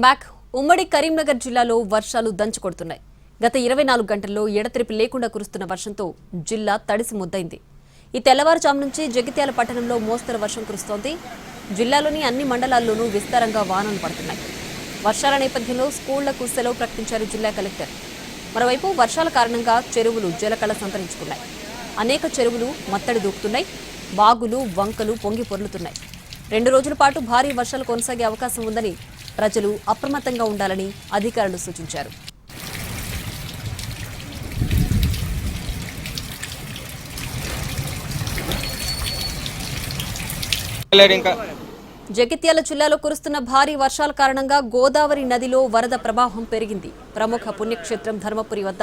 Back ఉమ్మడి కరీంనగర్ జిల్లాలో వర్షాలు దంచుకొడుతున్నాయి. గత 24 గంటల్లో ఎడతెరిపి లేకుండా కురుస్తున్న వర్షంతో జిల్లా తడిసి ముద్దైంది. ఈ తెల్లవారుజాము నుంచి జగిత్యాల పట్టణంలో మోస్తరు వర్షం కురుస్తోంది. జిల్లాలోని అన్ని మండలాల్లోనూ విస్తారంగా వానలు పడుతున్నాయి. వర్షాల నేపథ్యంలో స్కూళ్లకు సెలవు ప్రకటించారు జిల్లా కలెక్టర్. మరోవైపు వర్షాల కారణంగా చెరువులు జలకళ సంతరించుకున్నాయి. అనేక చెరువులు మత్తడి దూకుతున్నాయి. బాగులు వంకలు పొంగి పొర్లుతున్నాయి. 2 రోజుల పాటు భారీ వర్షాలు కొనసాగే అవకాశం ఉందని ప్రజలు అప్రమత్తంగా ఉండాలని అధికారులు సూచించారు. జగిత్యాల జిల్లాలో కురుస్తున్న భారీ వర్షాల కారణంగా గోదావరి నదిలో వరద ప్రవాహం పెరిగింది. ప్రముఖ పుణ్యక్షేత్రం ధర్మపురి వద్ద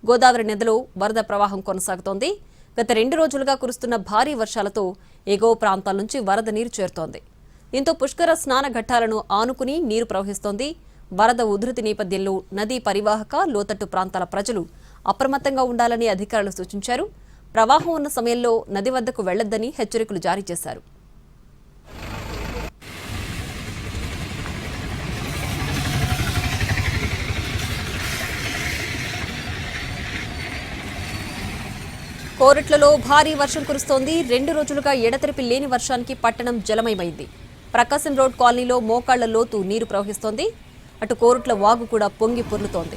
గోదావరి నదిలో వరద ప్రవాహం కొనసాగుతోంది. గత 2 రోజులుగా కురుస్తున్న భారీ వర్షాలతో ఎగువ ప్రాంతాల నుంచి వరద నీరు చేరుతోంది. దీంతో పుష్కర స్నాన ఘట్టాలను ఆనుకుని నీరు ప్రవహిస్తోంది. వరద ఉధృతి నేపథ్యంలో నదీ పరివాహక లోతట్టు ప్రాంతాల ప్రజలు అప్రమత్తంగా ఉండాలని అధికారులు సూచించారు. ప్రవాహం ఉన్న సమయంలో నది వద్దకు వెళ్లొద్దని హెచ్చరికలు జారీ చేశారు. కోరట్లలో భారీ వర్షం కురుస్తోంది. 2 రోజులుగా ఎడతెరిపి లేని వర్షానికి పట్టణం జలమయమైంది. ప్రకాశం రోడ్ కాలనీలో మోకాళ్ల లోతు నీరు ప్రవహిస్తోంది. అటు కోరట్ల వాగు కూడా పొంగి పొర్లుతోంది.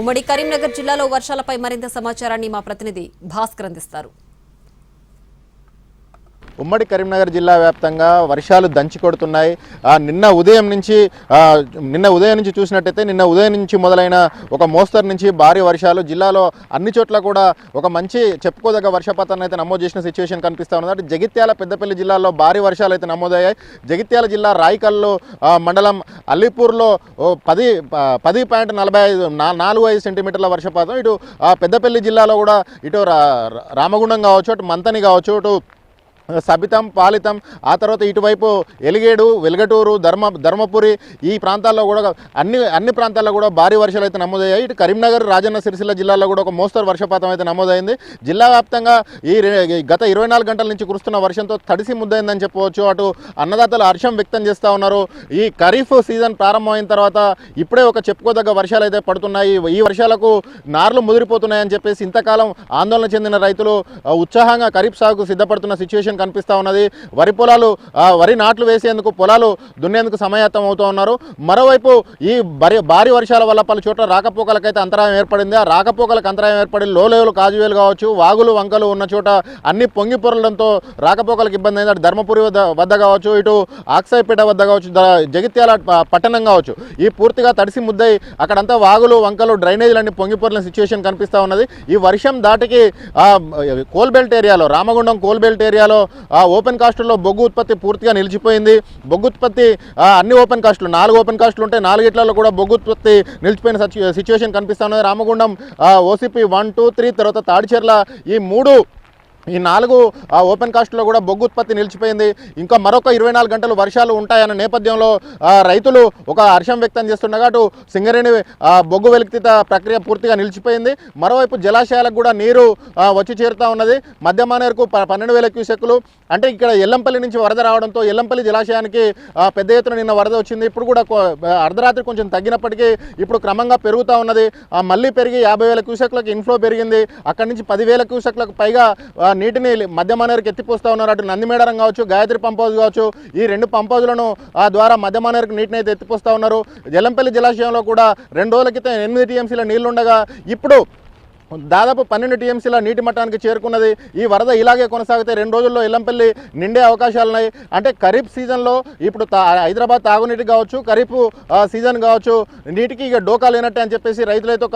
ఉమ్మడి కరీంనగర్ జిల్లాలో వర్షాలపై మరింత సమాచారాన్ని మా ప్రతినిధి భాస్కర్ అందిస్తారు. ఉమ్మడి కరీంనగర్ జిల్లా వ్యాప్తంగా వర్షాలు దంచి కొడుతున్నాయి. నిన్న ఉదయం నుంచి చూసినట్టయితే నిన్న ఉదయం నుంచి మొదలైన ఒక మోస్తరు నుంచి భారీ వర్షాలు జిల్లాలో అన్ని చోట్ల కూడా ఒక మంచి చెప్పుకోదగ్గ వర్షపాతాన్ని అయితే నమోదు చేసిన సిచ్యువేషన్ కనిపిస్తూ ఉంది. అంటే జగిత్యాల పెద్దపల్లి జిల్లాలో భారీ వర్షాలు అయితే నమోదయ్యాయి. జగిత్యాల జిల్లా రాయికల్లు మండలం అల్లీపూర్లో 10.45 సెంటీమీటర్ల వర్షపాతం. ఇటు పెద్దపల్లి జిల్లాలో కూడా ఇటు రామగుండం కావచ్చు, అటు మంతని కావచ్చు, ఇటు సబితం పాలితం, ఆ తర్వాత ఇటువైపు ఎలిగేడు వెల్గటూరు ధర్మపురి ఈ ప్రాంతాల్లో కూడా అన్ని ప్రాంతాల్లో కూడా భారీ వర్షాలు అయితే నమోదయ్యాయి. ఇటు కరీంనగర్ రాజన్న సిరిసిల్ల జిల్లాలో కూడా ఒక మోస్తరు వర్షపాతం అయితే నమోదైంది. జిల్లా వ్యాప్తంగా ఈ గత 24 గంటల నుంచి కురుస్తున్న వర్షంతో తడిసి ముద్దైందని చెప్పవచ్చు. అటు అన్నదాతలు హర్షం వ్యక్తం చేస్తూ ఉన్నారు. ఈ ఖరీఫ్ సీజన్ ప్రారంభమైన తర్వాత ఇప్పుడే ఒక చెప్పుకోదగ్గ వర్షాలు అయితే పడుతున్నాయి. ఈ వర్షాలకు నార్లు ముదిరిపోతున్నాయని చెప్పేసి ఇంతకాలం ఆందోళన చెందిన రైతులు ఉత్సాహంగా ఖరీఫ్ సాగుకు సిద్ధపడుతున్న సిచ్యువేషన్ కనిపిస్తూ ఉన్నది. వరి నాట్లు వేసేందుకు పొలాలు దున్నేందుకు సమాయత్తం అవుతూ ఉన్నారు. మరోవైపు ఈ భారీ వర్షాల వల్ల పలు చోట్ల రాకపోకలకైతే అంతరాయం ఏర్పడింది. ఆ రాకపోకలకు అంతరాయం ఏర్పడి లోలేవులు కాజువేలు కావచ్చు, వాగులు వంకలు ఉన్న చోట అన్ని పొంగి పొరలడంతో రాకపోకలకు ఇబ్బంది అయింది. అటు ధర్మపురి వద్ద కావచ్చు, ఇటు ఆక్సాయిపేట వద్ద కావచ్చు, జగిత్యాల పట్టణం కావచ్చు, ఈ పూర్తిగా తడిసి ముద్దయి అక్కడంతా వాగులు వంకలు డ్రైనేజీలన్నీ పొంగి పొరలిన సిచ్యువేషన్ కనిపిస్తూ ఉన్నది. ఈ వర్షం దాటికి కోల్బెల్ట్ ఏరియాలో రామగుండం కోల్బెల్ట్ ఏరియాలో ఓపెన్ కాస్టుల్లో బొగ్గు ఉత్పత్తి పూర్తిగా నిలిచిపోయింది. బొగ్గు ఉత్పత్తి అన్ని ఓపెన్ కాస్టులు 4 ఓపెన్ కాస్టులు ఉంటే 4 కూడా బొగ్గు ఉత్పత్తి నిలిచిపోయిన సిచ్యువేషన్ కనిపిస్తూ ఉన్నది. రామగుండం ఓసీపీ 1, 2, 3 తర్వాత తాడిచెర్ల ఈ 4 ఓపెన్ కాస్ట్లో కూడా బొగ్గు ఉత్పత్తి నిలిచిపోయింది. ఇంకా మరొక 24 గంటలు వర్షాలు ఉంటాయన్న నేపథ్యంలో రైతులు ఒక హర్షం వ్యక్తం చేస్తుండగా అటు సింగరేణి బొగ్గు వెలికితీత ప్రక్రియ పూర్తిగా నిలిచిపోయింది. మరోవైపు జలాశయాలకు కూడా నీరు వచ్చి చేరుతూ ఉన్నది. మధ్యమానేరుకు 12,000 క్యూసెక్కులు. అంటే ఇక్కడ ఎల్లంపల్లి నుంచి వరద రావడంతో ఎల్లంపల్లి జలాశయానికి పెద్ద ఎత్తున నిన్న వరద వచ్చింది. ఇప్పుడు కూడా అర్ధరాత్రి కొంచెం తగ్గినప్పటికీ ఇప్పుడు క్రమంగా పెరుగుతూ ఉన్నది. మళ్ళీ పెరిగి 50,000 క్యూసెక్లకు ఇన్ఫ్లో పెరిగింది. అక్కడి నుంచి 10,000 క్యూసెక్లకు పైగా నీటిని మధ్యమానేరుకి ఎత్తిపోస్తూ ఉన్నారు. అటు నందిమేడారం కావచ్చు, గాయత్రి పంప్ హౌస్ కావచ్చు, ఈ 2 పంప్ హౌజ్లను ద్వారా మధ్యమానేరుకు నీటిని అయితే ఎత్తిపోస్తూ ఉన్నారు. ఎల్లంపల్లి జలాశయంలో కూడా 2 రోజుల క్రితం 8 టీఎంసీల నీళ్లుండగా ఇప్పుడు దాదాపు 12 టీఎంసీల నీటి మట్టానికి చేరుకున్నది. ఈ వరద ఇలాగే కొనసాగితే 2 రోజుల్లో ఎల్లంపల్లి నిండే అవకాశాలున్నాయి. అంటే ఖరీఫ్ సీజన్లో ఇప్పుడు హైదరాబాద్ తాగునీటికి కావచ్చు, ఖరీఫ్ సీజన్ కావచ్చు, నీటికి ఇక డోకా లేనట్టే అని చెప్పేసి రైతులైతే ఒక